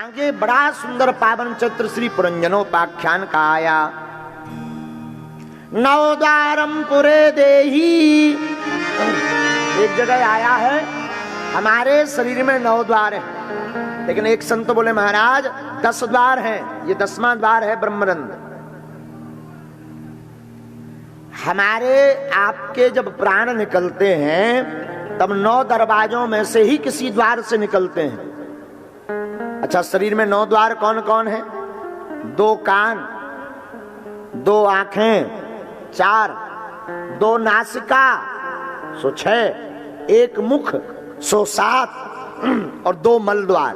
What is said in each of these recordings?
आगे बड़ा सुंदर पावन चैत्र श्री पुरंजनोपाख्यान का आया। नवद्वारम पुरे देही, एक जगह आया है हमारे शरीर में 9 द्वार है, लेकिन एक संत बोले महाराज 10 द्वार हैं, ये 10वां द्वार है ब्रह्मरंध्र। हमारे आपके जब प्राण निकलते हैं तब 9 दरवाजों में से ही किसी द्वार से निकलते हैं। अच्छा, शरीर में 9 द्वार कौन कौन है? 2 कान, 2 आंखें, 4, 2 नासिका सो 6, 1 मुख सो 7 और 2 मल द्वार।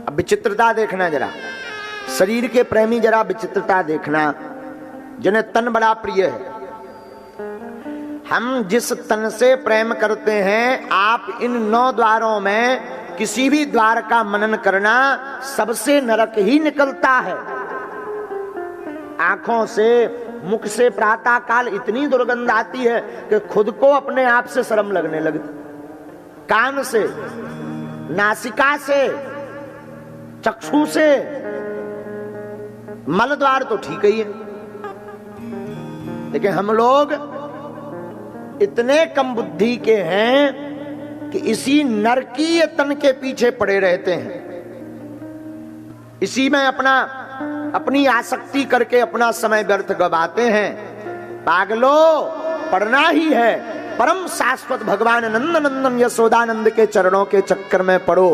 अब विचित्रता देखना जरा, शरीर के प्रेमी जरा विचित्रता देखना, जिन्हें तन बड़ा प्रिय है। हम जिस तन से प्रेम करते हैं, आप इन 9 द्वारों में किसी भी द्वार का मनन करना, सबसे नरक ही निकलता है। आंखों से, मुख से प्रातः काल इतनी दुर्गंध आती है कि खुद को अपने आप से शर्म लगने लगती। कान से, नासिका से, चक्षु से, मल द्वार तो ठीक ही है, लेकिन हम लोग इतने कम बुद्धि के हैं कि इसी नरकीय तन के पीछे पड़े रहते हैं, इसी में अपनी आसक्ति करके अपना समय व्यर्थ गवाते हैं। पागलो, पढ़ना ही है, परम शाश्वत भगवान नंद नंदन यशोदानंद के चरणों के चक्कर में पढ़ो,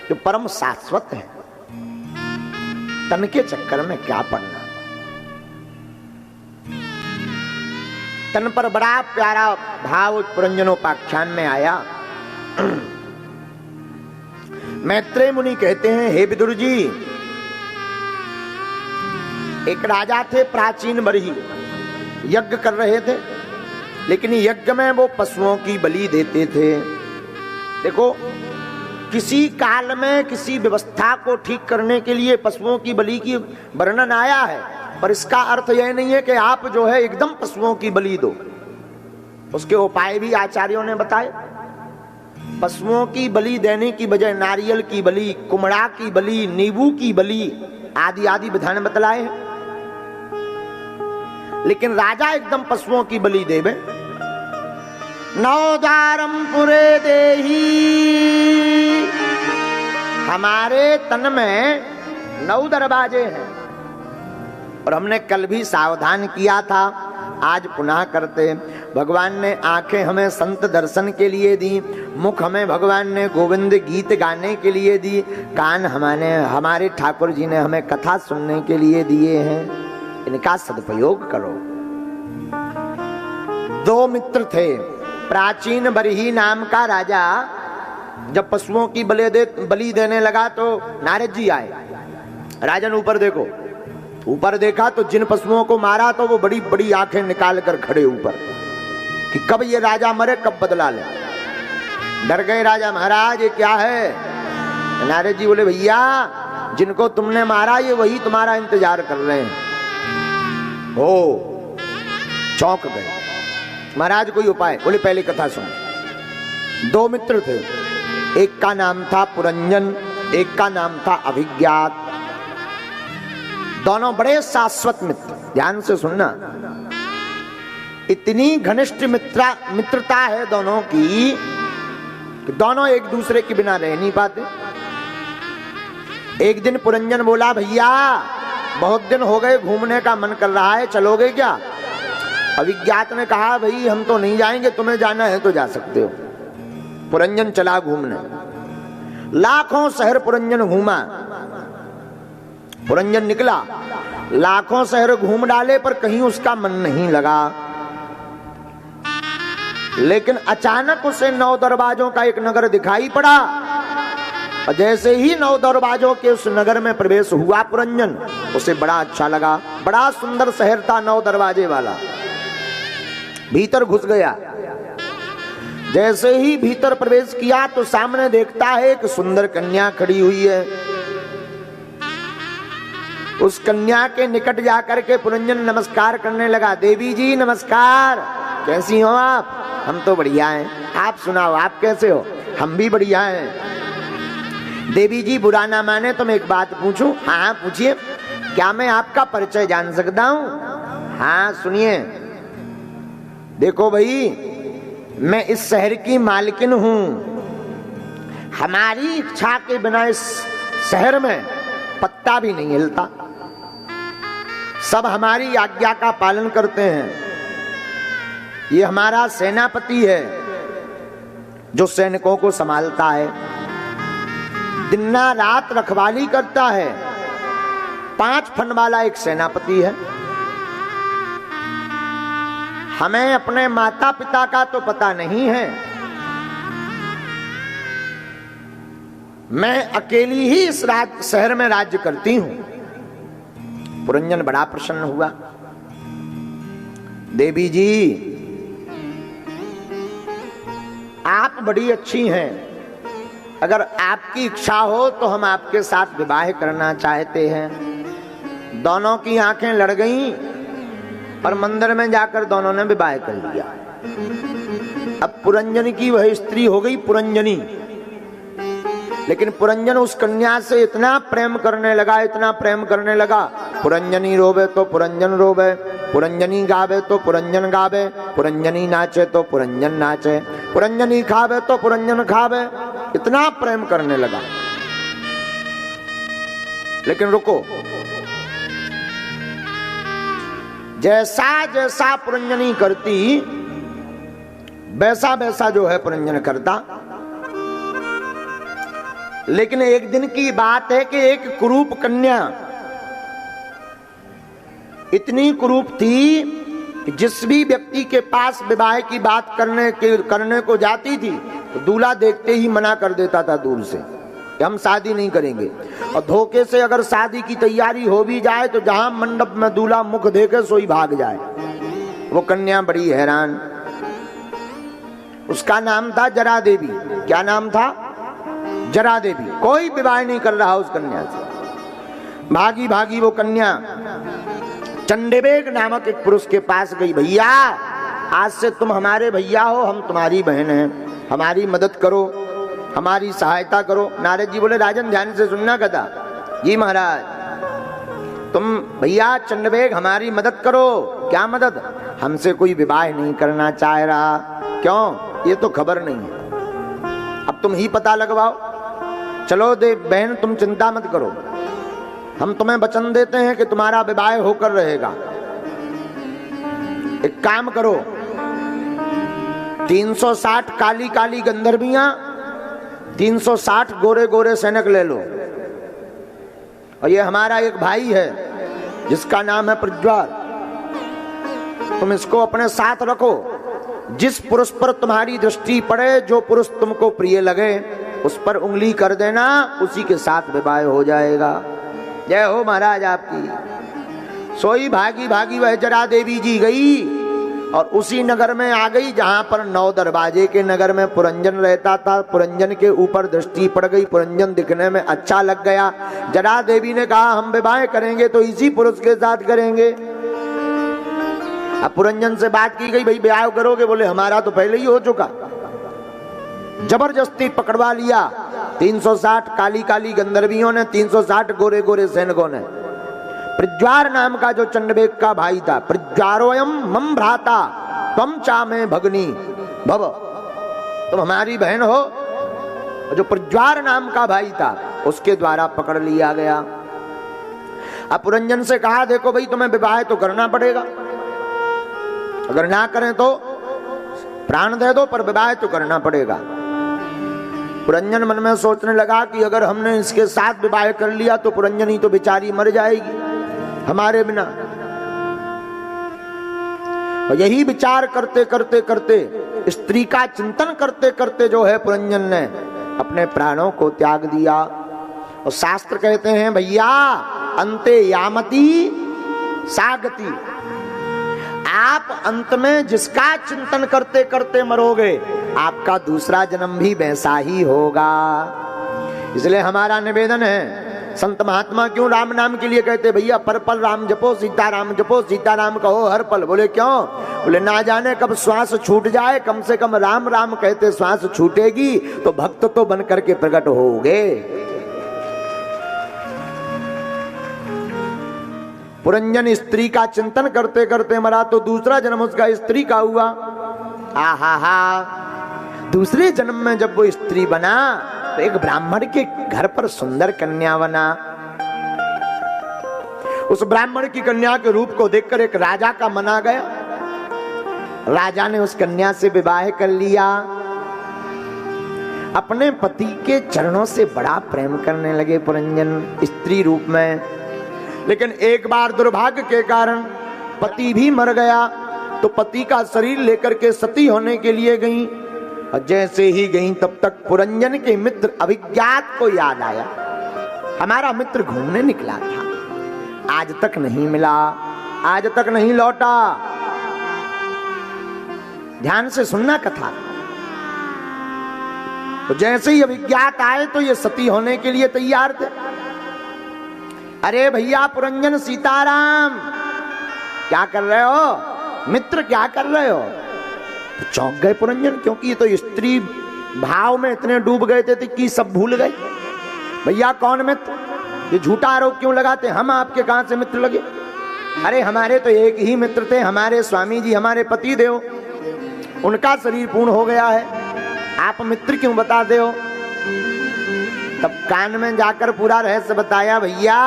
जो परम शाश्वत है। तन के चक्कर में क्या पढ़ना। तन पर बड़ा प्यारा भाव पुरंजनोपाख्यान में आया। मैत्रेय मुनि कहते हैं, हे विदुर जी, एक राजा थे प्राचीन बरही, यज्ञ कर रहे थे, लेकिन यज्ञ में वो पशुओं की बलि देते थे। देखो, किसी काल में किसी व्यवस्था को ठीक करने के लिए पशुओं की बलि की वर्णन आया है, पर इसका अर्थ यह नहीं है कि आप जो है एकदम पशुओं की बलि दो। उसके उपाय भी आचार्यों ने बताए। पशुओं की बलि देने की बजाय नारियल की बलि, कुमड़ा की बलि, नींबू की बलि आदि आदि विधान बतलाए हैं। लेकिन राजा एकदम पशुओं की बलि देवे। 9 द्वारम पुरे देही, हमारे तन में 9 दरवाजे हैं, और हमने कल भी सावधान किया था, आज पुनः करते। भगवान ने आंखें हमें संत दर्शन के लिए दी, मुख हमें भगवान ने गोविंद गीत गाने के लिए दी, कान हमारे ठाकुर जी ने हमें कथा सुनने के लिए दिए हैं। इनका सदुपयोग करो। 2 मित्र थे। प्राचीन बरही नाम का राजा जब पशुओं की बलि देने लगा तो नारद जी आए। राजन ऊपर देखो। ऊपर देखा तो जिन पशुओं को मारा तो वो बड़ी बड़ी आंखें निकाल कर खड़े ऊपर, कि कब ये राजा मरे, कब बदला ले। डर गए राजा, महाराज ये क्या है? नारद जी बोले, भैया जिनको तुमने मारा ये वही तुम्हारा इंतजार कर रहे हैं। हो चौंक गए। महाराज कोई उपाय? बोले पहले कथा सुन। 2 मित्र थे, एक का नाम था पुरंजन, एक का नाम था अभिज्ञात। दोनों बड़े शाश्वत मित्र। ध्यान से सुनना, इतनी घनिष्ठ मित्रता है दोनों की कि दोनों एक दूसरे के बिना रह नहीं पाते। एक दिन पुरंजन बोला, भैया बहुत दिन हो गए, घूमने का मन कर रहा है, चलोगे क्या? अभिज्ञात ने कहा, भाई हम तो नहीं जाएंगे, तुम्हें जाना है तो जा सकते हो। पुरंजन चला घूमने। लाखों शहर पुरंजन घूमा। पुरंजन निकला, लाखों शहर घूम डाले, पर कहीं उसका मन नहीं लगा। लेकिन अचानक उसे 9 दरवाजों का एक नगर दिखाई पड़ा, और जैसे ही 9 दरवाजों के उस नगर में प्रवेश हुआ पुरंजन, उसे बड़ा अच्छा लगा। बड़ा सुंदर शहर था, 9 दरवाजे वाला। भीतर घुस गया। जैसे ही भीतर प्रवेश किया तो सामने देखता है एक सुंदर कन्या खड़ी हुई है। उस कन्या के निकट जाकर के पुरंजन नमस्कार करने लगा। देवी जी नमस्कार, कैसी हो आप? हम तो बढ़िया हैं। आप सुनाओ, आप कैसे हो? हम भी बढ़िया हैं। देवी जी बुरा ना माने तो मैं एक बात पूछूं? हाँ हाँ पूछिए। क्या मैं आपका परिचय जान सकता हूं? हाँ सुनिए। देखो भाई, मैं इस शहर की मालकिन हूं। हमारी इच्छा के बिना इस शहर में पत्ता भी नहीं हिलता। सब हमारी आज्ञा का पालन करते हैं। ये हमारा सेनापति है जो सैनिकों को संभालता है, दिन रात रखवाली करता है। 5 फन वाला एक सेनापति है। हमें अपने माता पिता का तो पता नहीं है। मैं अकेली ही इस शहर में राज्य करती हूं। पुरंजन बड़ा प्रसन्न हुआ। देवी जी आप बड़ी अच्छी हैं। अगर आपकी इच्छा हो तो हम आपके साथ विवाह करना चाहते हैं। दोनों की आंखें लड़ गईं और मंदिर में जाकर दोनों ने विवाह कर लिया। अब पुरंजन की वह स्त्री हो गई पुरंजनी। लेकिन पुरंजन उस कन्या से इतना प्रेम करने लगा, इतना प्रेम करने लगा। पुरंजनी रोवे तो पुरंजन रोवे, पुरंजनी गावे तो पुरंजन गावे, पुरंजनी नाचे तो पुरंजन नाचे, पुरंजनी खावे तो पुरंजन खावे। इतना प्रेम करने लगा। लेकिन रुको, जैसा जैसा पुरंजनी करती वैसा वैसा जो है पुरंजन करता। लेकिन एक दिन की बात है कि एक कुरूप कन्या इतनी कुरूप थी कि जिस भी व्यक्ति के पास विवाह की बात करने को जाती थी तो दूल्हा देखते ही मना कर देता था दूर से कि हम शादी नहीं करेंगे। और धोखे से अगर शादी की तैयारी हो भी जाए तो जहां मंडप में दूल्हा मुख देके सोई भाग जाए। वो कन्या बड़ी हैरान। उसका नाम था जरा देवी। क्या नाम था? जरा देवी। कोई विवाह नहीं कर रहा उस कन्या से। भागी भागी वो कन्या चंडेबेग नामक एक पुरुष के पास गई। भैया आज से तुम हमारे भैया हो, हम तुम्हारी बहन हैं, हमारी मदद करो, हमारी सहायता करो। नारद जी बोले राजन ध्यान से सुनना कथा। जी महाराज। तुम भैया चंडबेग हमारी मदद करो। क्या मदद? हमसे कोई विवाह नहीं करना चाह रहा। क्यों? ये तो खबर नहीं है। अब तुम ही पता लगवाओ। चलो दे बहन तुम चिंता मत करो, हम तुम्हें वचन देते हैं कि तुम्हारा विवाह होकर रहेगा। एक काम करो, 360 काली काली गंधर्वियां, 360 गोरे गोरे सैनिक ले लो। और ये हमारा एक भाई है जिसका नाम है प्रज्वाल, तुम इसको अपने साथ रखो। जिस पुरुष पर तुम्हारी दृष्टि पड़े, जो पुरुष तुमको प्रिय लगे, उस पर उंगली कर देना, उसी के साथ विवाह हो जाएगा। जय हो महाराज आपकी। सोई भागी भागी वह जरा देवी जी गई और उसी नगर में आ गई जहां पर 9 दरवाजे के नगर में पुरंजन रहता था। पुरंजन के ऊपर दृष्टि पड़ गई। पुरंजन दिखने में अच्छा लग गया। जरा देवी ने कहा हम विवाह करेंगे तो इसी पुरुष के साथ करेंगे। अब पुरंजन से बात की गई, भाई ब्याह करोगे? बोले हमारा तो पहले ही हो चुका। जबरदस्ती पकड़वा लिया 360 काली काली गंधर्वियों ने, 360 गोरे गोरे सैनिकों ने। प्रज्वार नाम का जो चंडबेग का भाई था, प्रज्वारोयम मम भ्राता त्वम चा में भगनी भव, तुम हमारी बहन हो। जो प्रज्वार नाम का भाई था उसके द्वारा पकड़ लिया गया। अब पुरंजन से कहा देखो भाई तुम्हें विवाह तो करना पड़ेगा, अगर ना करें तो प्राण दे दो, पर विवाह तो करना पड़ेगा। पुरंजन मन में सोचने लगा कि अगर हमने इसके साथ विवाह कर लिया तो पुरंजनी तो बेचारी मर जाएगी हमारे बिना। और यही विचार करते करते करते, स्त्री का चिंतन करते करते जो है पुरंजन ने अपने प्राणों को त्याग दिया। और शास्त्र कहते हैं भैया अंते यामती सागति, आप अंत में जिसका चिंतन करते करते मरोगे आपका दूसरा जन्म भी वैसा ही होगा। इसलिए हमारा निवेदन है, संत महात्मा क्यों राम नाम के लिए कहते भैया पर पल राम जपो, सीताराम जपो, सीताराम कहो हर पल। बोले क्यों? बोले ना जाने कब श्वास छूट जाए, कम से कम राम राम कहते श्वास छूटेगी तो भक्त तो बन करके प्रकट होगे। पुरंजन स्त्री का चिंतन करते करते मरा तो दूसरा जन्म उसका स्त्री का हुआ। आहा हा, दूसरे जन्म में जब वो स्त्री बना तो एक ब्राह्मण के घर पर सुंदर कन्या बना। उस ब्राह्मण की कन्या के रूप को देखकर एक राजा का मन आ गया। राजा ने उस कन्या से विवाह कर लिया। अपने पति के चरणों से बड़ा प्रेम करने लगे पुरंजन स्त्री रूप में। लेकिन एक बार दुर्भाग्य के कारण पति भी मर गया तो पति का शरीर लेकर के सती होने के लिए गई। और जैसे ही गई तब तक पुरंजन के मित्र अभिज्ञात को याद आया, हमारा मित्र घूमने निकला था, आज तक नहीं मिला, आज तक नहीं लौटा। ध्यान से सुनना कथा। तो जैसे ही अभिज्ञात आए तो ये सती होने के लिए तैयार थे। अरे भैया पुरंजन सीताराम, क्या कर रहे हो? मित्र क्या कर रहे हो? तो चौंक गए पुरंजन, क्योंकि ये तो स्त्री भाव में इतने डूब गए थे कि सब भूल गए। भैया कौन मित्र? ये झूठा आरोप क्यों लगाते? हम आपके कहां से मित्र लगे? अरे हमारे तो एक ही मित्र थे, हमारे स्वामी जी, हमारे पति देव, उनका शरीर पूर्ण हो गया है, आप मित्र क्यों बताते हो? तब कान में जाकर पूरा रहस्य बताया, भैया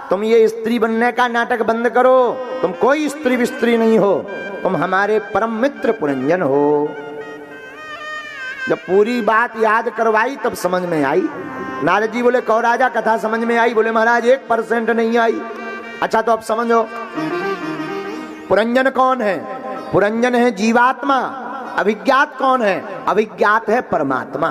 तुम ये स्त्री बनने का नाटक बंद करो, तुम कोई स्त्री विस्त्री नहीं हो, तुम हमारे परम मित्र पुरंजन हो। जब पूरी बात याद करवाई तब समझ में आई। नारद जी बोले, कौ राजा कथा समझ में आई? बोले महाराज 1% नहीं आई। अच्छा तो अब समझो, पुरंजन कौन है? पुरंजन है जीवात्मा। अभिज्ञात कौन है? अभिज्ञात है परमात्मा।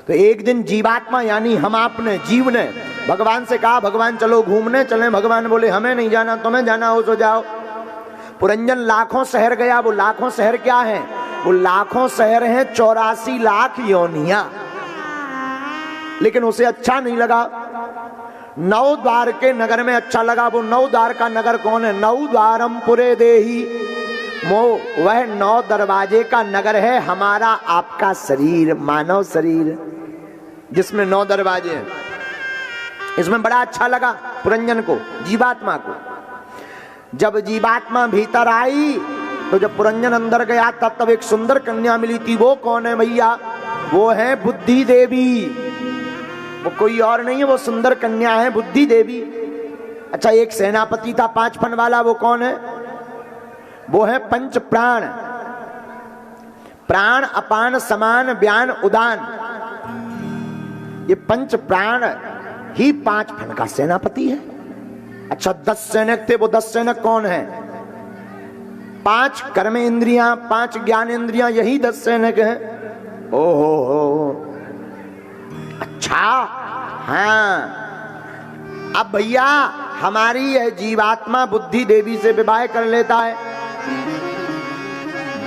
तो एक दिन जीवात्मा यानी हम आपने, जीव ने भगवान से कहा, भगवान चलो घूमने चलें। भगवान बोले हमें नहीं जाना, तुम्हें जाना हो तो जाओ। पुरंजन लाखों शहर गया। वो लाखों शहर क्या है? वो लाखों शहर हैं 84 लाख योनियां। लेकिन उसे अच्छा नहीं लगा। 9 द्वार के नगर में अच्छा लगा। वो 9 द्वार का नगर कौन है? 9 द्वारम पुरे देही। वो वह 9 दरवाजे का नगर है हमारा आपका शरीर, मानव शरीर, जिसमें 9 दरवाजे हैं। इसमें बड़ा अच्छा लगा पुरंजन को, जीवात्मा को। जब जीवात्मा भीतर आई तो जब पुरंजन अंदर गया तब एक सुंदर कन्या मिली थी। वो कौन है भैया? वो है बुद्धि देवी। वो कोई और नहीं है, वो सुंदर कन्या है बुद्धि देवी। अच्छा एक सेनापति था 5 फन वाला, वो कौन है? वो है पंच प्राण, प्राण अपान समान व्यान उदान। ये पंच प्राण ही 5 फन का सेनापति है। अच्छा 10 सैनिक थे। वो 10 सैनिक कौन है? 5 कर्म इंद्रियां, 5 ज्ञान इंद्रियां, यही 10 सैनिक हैं। ओहो, अच्छा हाँ। अब भैया हमारी यह जीवात्मा बुद्धि देवी से विवाह कर लेता है।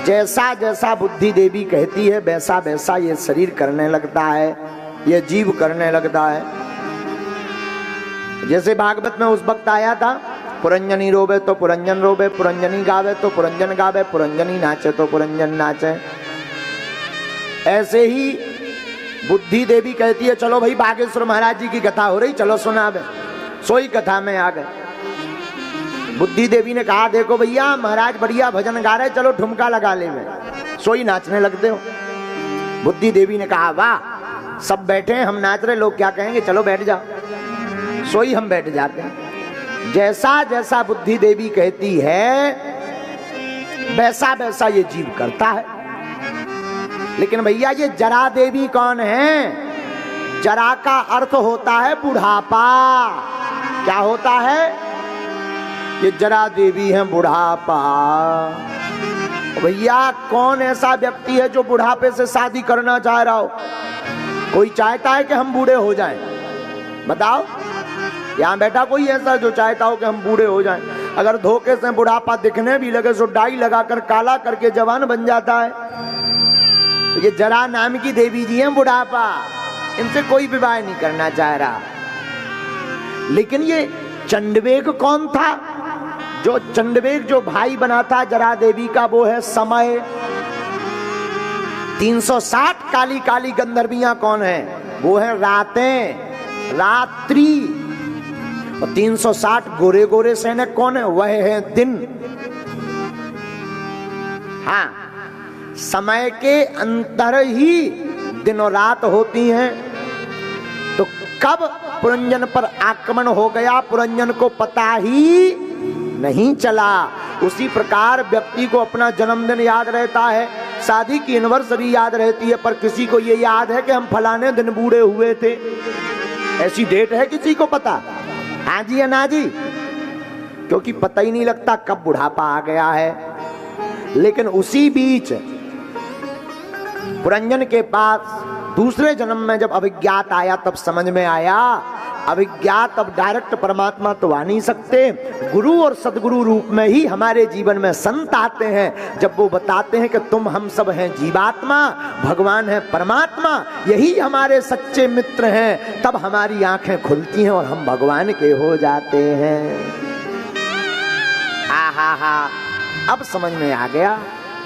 जैसा जैसा बुद्धि देवी कहती है वैसा वैसा ये शरीर करने लगता है, ये जीव करने लगता है। जैसे भागवत में उस वक्त आया था, पुरंजनी रोवे तो पुरंजन रोवे, पुरंजनी गावे तो पुरंजन गावे, पुरंजनी नाचे तो पुरंजन नाचे। ऐसे ही बुद्धि देवी कहती है चलो भाई बागेश्वर महाराज जी की कथा हो रही, चलो सुनावे। सोई कथा में आ गए। बुद्धि देवी ने कहा देखो भैया महाराज बढ़िया भजन गा रहे, चलो ठुमका लगा ले। में सोई नाचने लगते हो। बुद्धि देवी ने कहा वाह सब बैठे हैं, हम नाच रहे, लोग क्या कहेंगे, चलो बैठ जाओ। सोई हम बैठ जाते हैं। जैसा जैसा बुद्धि देवी कहती है वैसा वैसा ये जीव करता है। लेकिन भैया ये जरा देवी कौन है? जरा का अर्थ होता है बुढ़ापा। क्या होता है? ये जरा देवी है बुढ़ापा। भैया कौन ऐसा व्यक्ति है जो बुढ़ापे से शादी करना चाह रहा हो? कोई चाहता है कि हम बूढ़े हो जाएं? बताओ, यहां बैठा कोई ऐसा जो चाहता हो कि हम बूढ़े हो जाएं? अगर धोखे से बुढ़ापा दिखने भी लगे तो डाई लगाकर काला करके जवान बन जाता है। तो ये जरा नाम की देवी जी हैं बुढ़ापा, इनसे कोई विवाह नहीं करना चाह रहा। लेकिन ये चंडवेग कौन था? जो चंडवेग जो भाई बना था जरा देवी का, वो है समय। 360 काली काली गंधर्वियां कौन है? वो है रातें, रात्रि। और 360 गोरे गोरे सैनिक कौन है? वह है दिन। हाँ, समय के अंतर ही दिन और रात होती हैं। तो कब पुरंजन पर आक्रमण हो गया पुरंजन को पता ही नहीं चला। उसी प्रकार व्यक्ति को अपना जन्मदिन याद रहता है, शादी की एनिवर्सरी याद रहती है, पर किसी को ये याद है कि हम फलाने दिन बूढ़े हुए थे? ऐसी डेट है किसी को पता? हाँ जी या ना जी? क्योंकि पता ही नहीं लगता कब बुढ़ापा आ गया है। लेकिन उसी बीच पुरंजन के पास दूसरे जन्म में जब अभिज्ञात आया तब समझ में आया, अभिज्ञात अब डायरेक्ट परमात्मा तो आ नहीं सकते, गुरु और सदगुरु रूप में ही हमारे जीवन में संत आते हैं। जब वो बताते हैं कि तुम हम सब हैं जीवात्मा, भगवान है परमात्मा, यही हमारे सच्चे मित्र हैं, तब हमारी आंखें खुलती हैं और हम भगवान के हो जाते हैं। हा, अब समझ में आ गया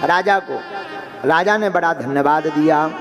राजा को। राजा ने बड़ा धन्यवाद दिया।